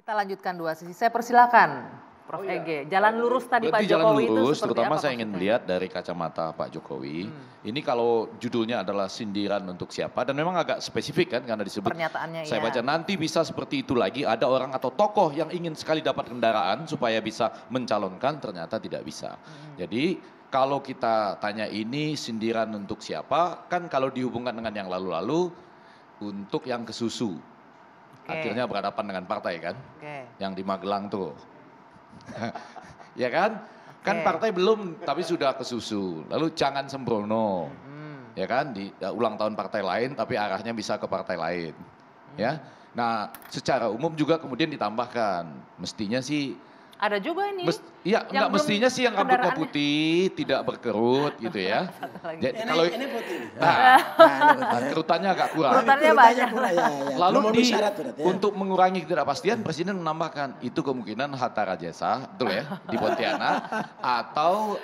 Kita lanjutkan dua sisi. Saya persilakan Prof. Ege. Jalan lurus tadi Pak Jokowi jalan lurus, itu seperti terutama apa saya ingin melihat dari kacamata Pak Jokowi. Ini kalau judulnya adalah sindiran untuk siapa dan memang agak spesifik kan karena disebut. Pernyataannya Saya iya. baca nanti bisa seperti itu lagi, ada orang atau tokoh yang ingin sekali dapat kendaraan supaya bisa mencalonkan, ternyata tidak bisa. Jadi kalau kita tanya ini sindiran untuk siapa, kan kalau dihubungkan dengan yang lalu-lalu untuk yang kesusu. Akhirnya berhadapan dengan partai kan, yang di Magelang tuh. Ya kan? Kan partai belum tapi sudah kesusu. Lalu jangan sembrono. Ya kan? Di ulang tahun partai lain tapi arahnya bisa ke partai lain. Ya. Nah, secara umum juga kemudian ditambahkan, mestinya sih ada juga ini. Iya, enggak mestinya sih yang rambutnya putih, tidak berkerut gitu ya. Jadi kalau ini putih. kerutannya agak kurang. Kerutannya banyak. Lalu untuk mengurangi ketidakpastian Presiden menambahkan itu kemungkinan Hatta Rajasa, betul ya, di Pontianak atau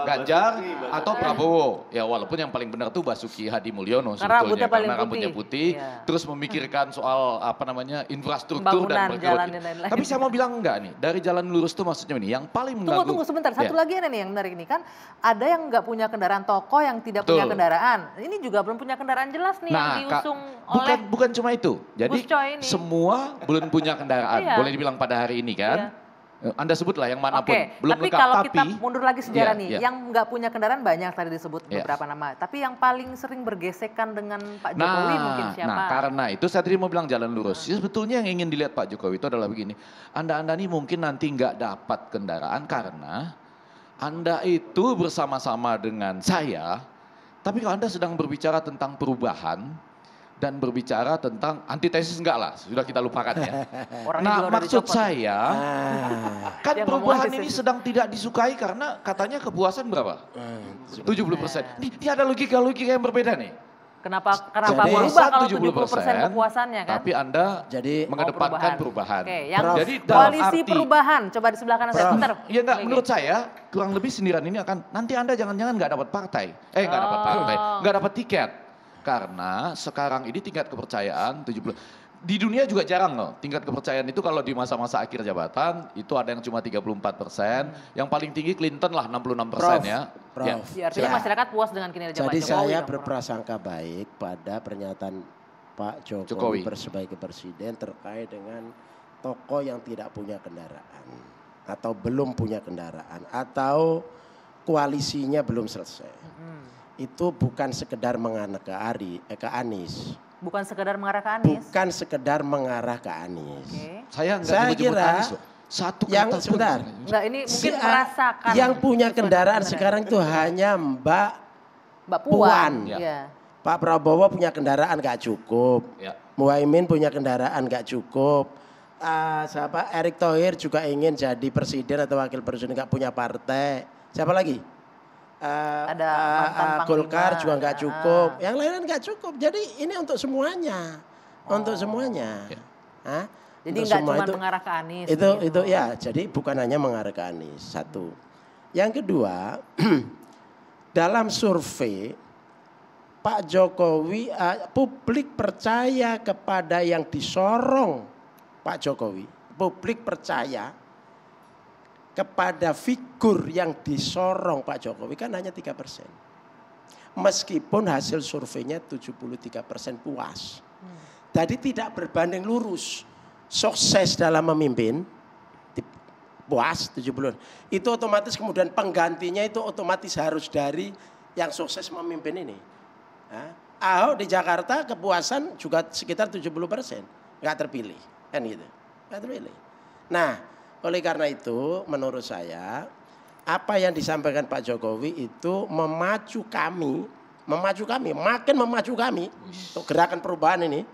Ganjar atau Prabowo. Ya walaupun yang paling benar tuh Basuki Hadi Mulyono sebetulnya karena rambutnya putih, terus memikirkan soal apa namanya infrastruktur dan berkerut. Tapi saya mau bilang enggak nih, dari jalan lurus tuh maksudnya ini yang paling mengganggu. Tunggu sebentar, satu lagi ada nih yang menarik ini kan, ada yang nggak punya kendaraan, tokoh yang tidak punya kendaraan. Ini juga belum punya kendaraan jelas nih yang diusung oleh bukan cuma itu. Jadi semua belum punya kendaraan, boleh dibilang pada hari ini kan. Anda sebutlah yang manapun, belum tapi lengkap. Kalau kita mundur lagi sejarah nih, yang nggak punya kendaraan banyak tadi disebut beberapa nama. Tapi yang paling sering bergesekan dengan Pak Jokowi mungkin siapa? Nah karena itu saya tadi mau bilang jalan lurus. Sebetulnya yang ingin dilihat Pak Jokowi itu adalah begini. Anda nih mungkin nanti nggak dapat kendaraan karena Anda itu bersama-sama dengan saya. Tapi kalau Anda sedang berbicara tentang perubahan, dan berbicara tentang antitesis enggak lah, sudah kita lupakan ya. Nah maksud saya, kan perubahan ini sedang tidak disukai karena katanya kepuasan berapa? 70%. Ini ada logika-logika yang berbeda nih. Kenapa berubah kalau 70% kepuasannya kan? Tapi Anda mengedepankan perubahan. Jadi koalisi perubahan, coba di sebelah kanan saya bentar. Ya enggak, menurut saya kurang lebih sindiran ini akan, nanti Anda jangan-jangan enggak dapat partai. Enggak dapat partai, enggak dapat tiket. Karena sekarang ini tingkat kepercayaan 70. Di dunia juga jarang loh. Tingkat kepercayaan itu kalau di masa-masa akhir jabatan itu ada yang cuma 34%. Yang paling tinggi Clinton lah 66% ya. Prof. Ya, artinya masyarakat puas dengan kinerja Pak Jokowi. Jadi saya berprasangka baik pada pernyataan Pak Jokowi sebagai presiden terkait dengan tokoh yang tidak punya kendaraan. Atau belum punya kendaraan. Atau koalisinya belum selesai. Itu bukan sekedar mengarah ke Anies. Bukan sekedar mengarah ke Anies? Bukan sekedar mengarah ke Anies. Saya kira Anies, satu yang sebentar. Enggak, ini mungkin merasakan. Yang punya kendaraan sekarang itu hanya Mbak Puan. Pak Prabowo punya kendaraan gak cukup. Muhaimin punya kendaraan gak cukup. Erick Thohir juga ingin jadi presiden atau wakil presiden, gak punya partai. Siapa lagi? Ada Golkar juga nggak cukup, yang lain nggak cukup. Jadi ini untuk semuanya, untuk semuanya. Jadi nggak cuma mengarah ke Anies. Itu ya, jadi bukan hanya mengarah ke Anies. Satu. Yang kedua, dalam survei Pak Jokowi, publik percaya kepada yang disorong Pak Jokowi. Publik percaya kepada figur yang disorong Pak Jokowi kan hanya 3%. Meskipun hasil surveinya 73% puas. Jadi tidak berbanding lurus. Sukses dalam memimpin, puas 70%. Itu otomatis kemudian penggantinya itu otomatis harus dari yang sukses memimpin ini. Ahok di Jakarta kepuasan juga sekitar 70%. Nggak terpilih. Kan gitu. Nggak terpilih. Nah, oleh karena itu menurut saya apa yang disampaikan Pak Jokowi itu memacu kami, makin memacu kami untuk gerakan perubahan ini,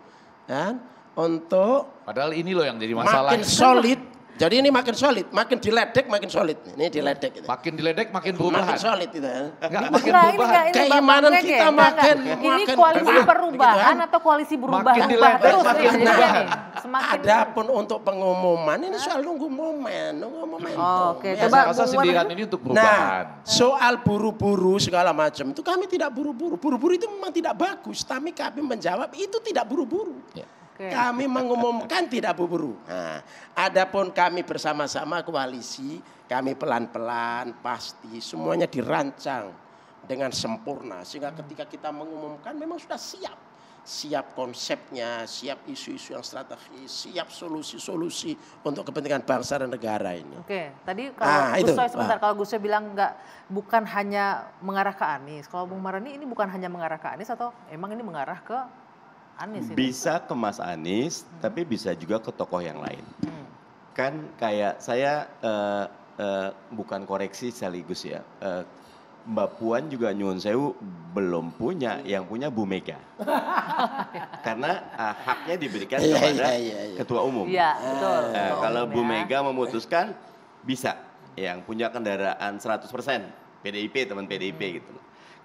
kan? Untuk padahal ini loh yang jadi masalah. Makin solid. Jadi ini makin solid, makin diledek makin solid. Ini diledek. Gitu. Makin diledek makin perubahan. Makin solid itu. Makin perubahan. Keimanan kita makin. Ini koalisi perubahan atau koalisi berubah? Makin diledek makin perubahan. Adapun untuk pengumuman ini soal nunggu momen. Oke, saya rasa sindiran ini untuk perubahan. Nah, soal buru-buru segala macam itu kami tidak buru-buru. Buru-buru itu memang tidak bagus. Tapi kami menjawab itu tidak buru-buru. Kami mengumumkan tidak buru-buru. Nah, adapun kami bersama-sama koalisi, kami pelan-pelan pasti semuanya dirancang dengan sempurna. Sehingga ketika kita mengumumkan memang sudah siap. Siap konsepnya, siap isu-isu yang strategis, siap solusi-solusi untuk kepentingan bangsa dan negara ini. Oke, tadi kalau Gus Soy sebentar, kalau Gus Soy bilang bukan hanya mengarah ke Anies. Kalau Bung Mardhani ini bukan hanya mengarah ke Anies atau emang ini mengarah ke Anies? Bisa ke Mas Anies, tapi bisa juga ke tokoh yang lain. Kan kayak saya bukan koreksi sekaligus ya. Mbak Puan juga nyuwun sewu belum punya, yang punya Bu Mega. Karena haknya diberikan kepada Ketua Umum. Iya, betul. Kalau Bu Mega memutuskan bisa, yang punya kendaraan 100% PDIP, teman PDIP gitu.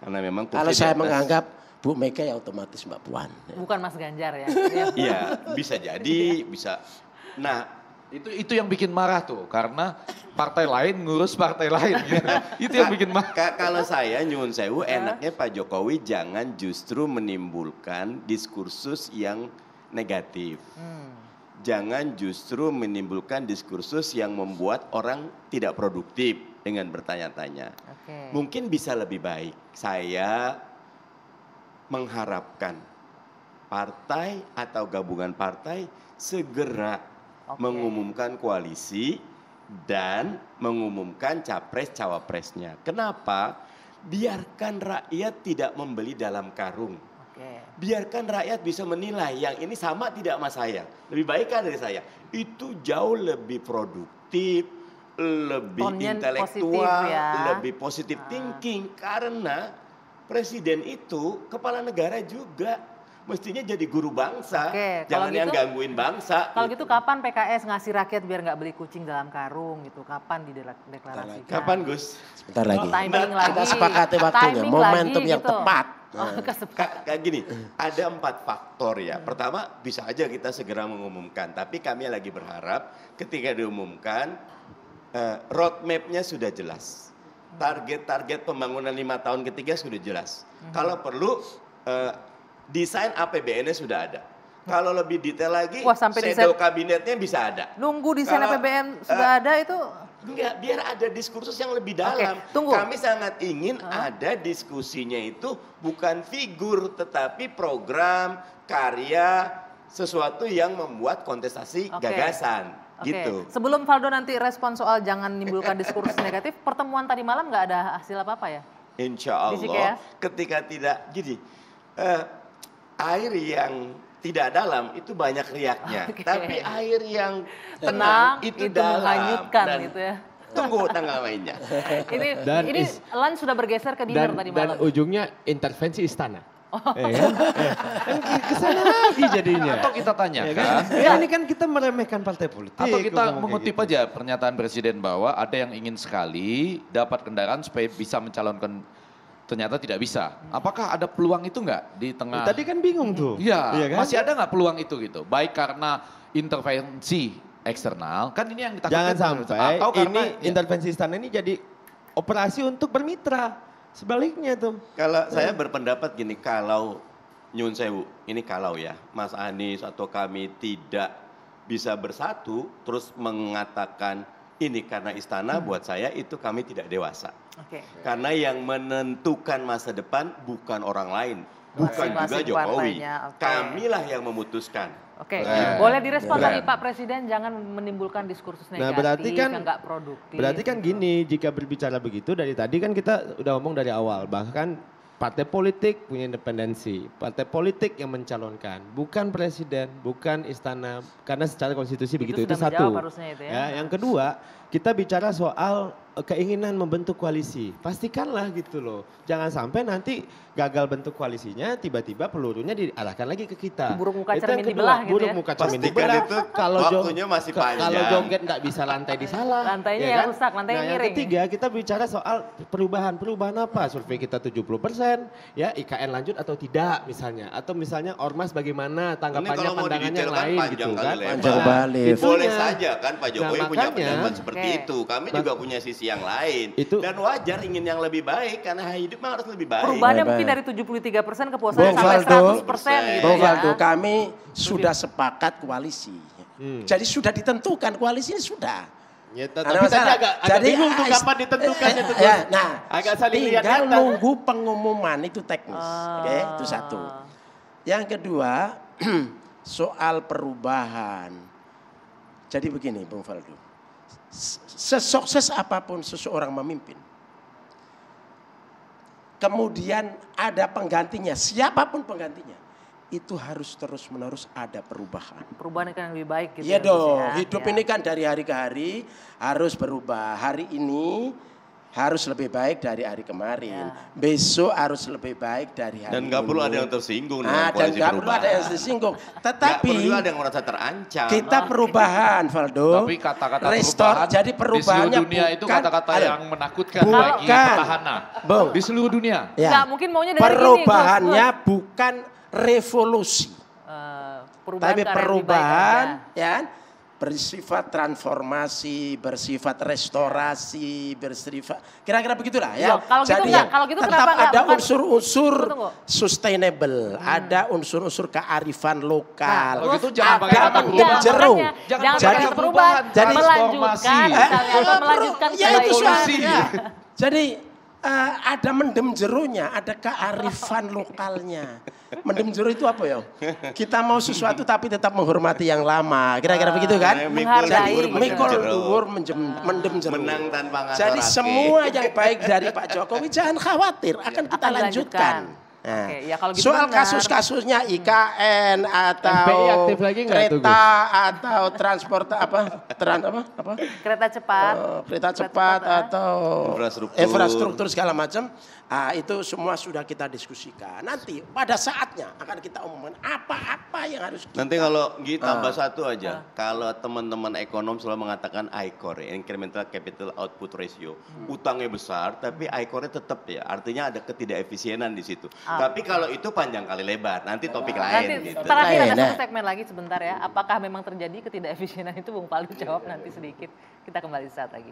Karena memang kalau saya menganggap Bu Mega ya otomatis Mbak Puan. Bukan Mas Ganjar ya. Iya, bisa jadi, bisa. Nah, itu yang bikin marah tuh, karena partai lain ngurus partai lain. Itu yang bikin marah. Kalau saya nyuwun sewu, enaknya Pak Jokowi jangan justru menimbulkan diskursus yang negatif. Jangan justru menimbulkan diskursus yang membuat orang tidak produktif dengan bertanya-tanya. Mungkin bisa lebih baik. Saya mengharapkan partai atau gabungan partai segera mengumumkan koalisi dan mengumumkan capres-cawapresnya. Kenapa? Biarkan rakyat tidak membeli dalam karung. Biarkan rakyat bisa menilai yang ini sama tidak sama saya. Lebih baik kan dari saya. Itu jauh lebih produktif, lebih intelektual, lebih positif thinking. Karena presiden itu kepala negara juga. Mestinya jadi guru bangsa, jangan yang gangguin bangsa. Kalau gitu kapan PKS ngasih rakyat biar nggak beli kucing dalam karung gitu? Kapan dideklarasikan? Kapan Gus? Sebentar lagi. Timing lagi. Kita sepakati waktunya, momentum yang gitu. tepat. Kayak gini, ada 4 faktor ya. Pertama, bisa aja kita segera mengumumkan. Tapi kami lagi berharap ketika diumumkan, roadmap-nya sudah jelas. Target-target pembangunan 5 tahun ketiga sudah jelas. Kalau perlu, desain APBN-nya sudah ada. Kalau lebih detail lagi, shadow kabinetnya bisa ada. Nunggu desain APBN sudah ada itu? Enggak, biar ada diskursus yang lebih dalam. Kami sangat ingin ada diskusinya itu bukan figur, tetapi program, karya, sesuatu yang membuat kontestasi gagasan. Gitu. Sebelum Valdo nanti respon soal jangan menimbulkan diskursus negatif, pertemuan tadi malam nggak ada hasil apa-apa ya? Insya Allah, ketika tidak gini. Air yang tidak dalam itu banyak riaknya, tapi air yang tenang itu dalam. Menghanyutkan gitu ya. Tunggu tanggal mainnya. Ini lunch sudah bergeser ke dinner tadi malam. Dan ujungnya intervensi istana. Kesana lagi jadinya. Atau kita tanyakan. Ini kan kita meremehkan partai politik. Atau kita mengutip aja pernyataan Presiden bahwa ada yang ingin sekali dapat kendaraan supaya bisa mencalonkan. Ternyata tidak bisa. Apakah ada peluang itu nggak di tengah? Tadi kan bingung tuh. Iya, kan? Masih ada nggak peluang itu gitu? Baik karena intervensi eksternal, kan ini yang kita jangan sampai atau karena intervensi istana ini jadi operasi untuk bermitra. Sebaliknya tuh. Kalau saya berpendapat gini, kalau nyun sewu, ini kalau ya, Mas Anies atau kami tidak bisa bersatu, terus mengatakan ini karena istana, buat saya itu kami tidak dewasa. Karena yang menentukan masa depan bukan orang lain, bukan juga Jokowi. Kamilah yang memutuskan. Boleh direspon tadi Pak Presiden jangan menimbulkan diskursus negatif, berarti kan nggak produktif. Berarti kan gini, jika berbicara begitu dari tadi kan kita udah ngomong dari awal, bahkan partai politik punya independensi, partai politik yang mencalonkan, bukan presiden, bukan istana, karena secara konstitusi begitu. Itu satu. Yang kedua, kita bicara soal keinginan membentuk koalisi. Pastikanlah gitu loh. Jangan sampai nanti gagal bentuk koalisinya, tiba-tiba pelurunya diarahkan lagi ke kita. Buruk muka cermin dibelah gitu ya. Buruk muka cermin dibelah. Waktunya masih panjang. Kalau joget nggak bisa lantai disalah. Lantainya yang rusak, lantainya miring. Yang ketiga, kita bicara soal perubahan. Perubahan apa? Survei kita 70%, ya IKN lanjut atau tidak misalnya. Atau misalnya Ormas bagaimana, tanggapannya, pandangannya lain gitu kan. Panjang balik. Boleh saja kan Pak Jokowi punya pendapat seperti itu. Kami juga punya sisi sisi yang lain. Dan wajar ingin yang lebih baik karena hidup memang harus lebih baik. Perubahannya mungkin dari 73% kepuasannya sampai 100% gitu Bung ya. Faldo, kami sudah sepakat koalisi. Jadi sudah ditentukan koalisi ini sudah. Ya, tapi tadi agak bingung tuh kapan ditentukan itu. Nah, agak saling lihat. Tinggal nunggu pengumuman itu teknis. Oke, itu satu. Yang kedua, soal perubahan. Jadi begini, Bung Faldo. Sesukses apapun seseorang memimpin, kemudian ada penggantinya, siapapun penggantinya, itu harus terus-menerus ada perubahan. Perubahan yang lebih baik gitu. Iya dong, ya. hidup ini kan dari hari ke hari harus berubah. Hari ini harus lebih baik dari hari kemarin. Besok harus lebih baik dari hari ini. Dan nggak perlu ada yang tersinggung dengan dan koalisi nggak perlu ada yang tersinggung. Tetapi nggak perlu ada yang merasa terancam. kita perubahan, Valdo. Tapi kata-kata Restore, perubahan jadi perubahannya di seluruh dunia itu kata-kata yang menakutkan bagi petahana. Bung. Di seluruh dunia. Ya. Nggak, mungkin maunya dari perubahannya bukan revolusi. Perubahan Tapi ke arah yang lebih baik perubahan aja. ya bersifat transformasi, bersifat restorasi, bersifat kira-kira begitulah ya. Loh, kalau gitu jadi enggak, kalau gitu tetap kenapa enggak ada bukan- unsur-unsur Tunggu. sustainable, ada unsur-unsur kearifan lokal. Kalau gitu jangan pakai kata ada perubahan. jeruk. Jangan Jangan pakai pakai kata perubahan, Jadi- melanjutkan, misalnya, atau melanjutkan ya itu kebaikan. soalnya. Jadi ada mendem jerunya, ada kearifan lokalnya. Mendem jeru itu apa ya? Kita mau sesuatu tapi tetap menghormati yang lama. Kira-kira begitu kan? Menghargai. Jadi mikul dhuwur mendem jeru. Menang tanpa ngasorake. Jadi semua yang baik dari Pak Jokowi jangan khawatir, akan kita Akan lanjutkan. Nah, Oke, ya kalau gitu soal benar. kasus-kasusnya IKN atau FPI aktif lagi nggak tuh, kereta atau transport apa? Kereta cepat. Kereta cepat atau infrastruktur segala macam, itu semua sudah kita diskusikan. Nanti pada saatnya akan kita umumkan apa-apa yang harus kita. Nanti kalau tambah satu aja, kalau teman-teman ekonom selalu mengatakan ICOR, incremental capital output ratio, utangnya besar, tapi ICOR-nya tetap ya, artinya ada ketidakefisienan di situ. Tapi kalau itu panjang kali lebar, nanti topik lain. Nanti Gitu. terakhir ada Nah. satu segmen lagi sebentar ya. Apakah memang terjadi ketidakefisienan itu Bung Faldo jawab nanti sedikit. Kita kembali saat lagi.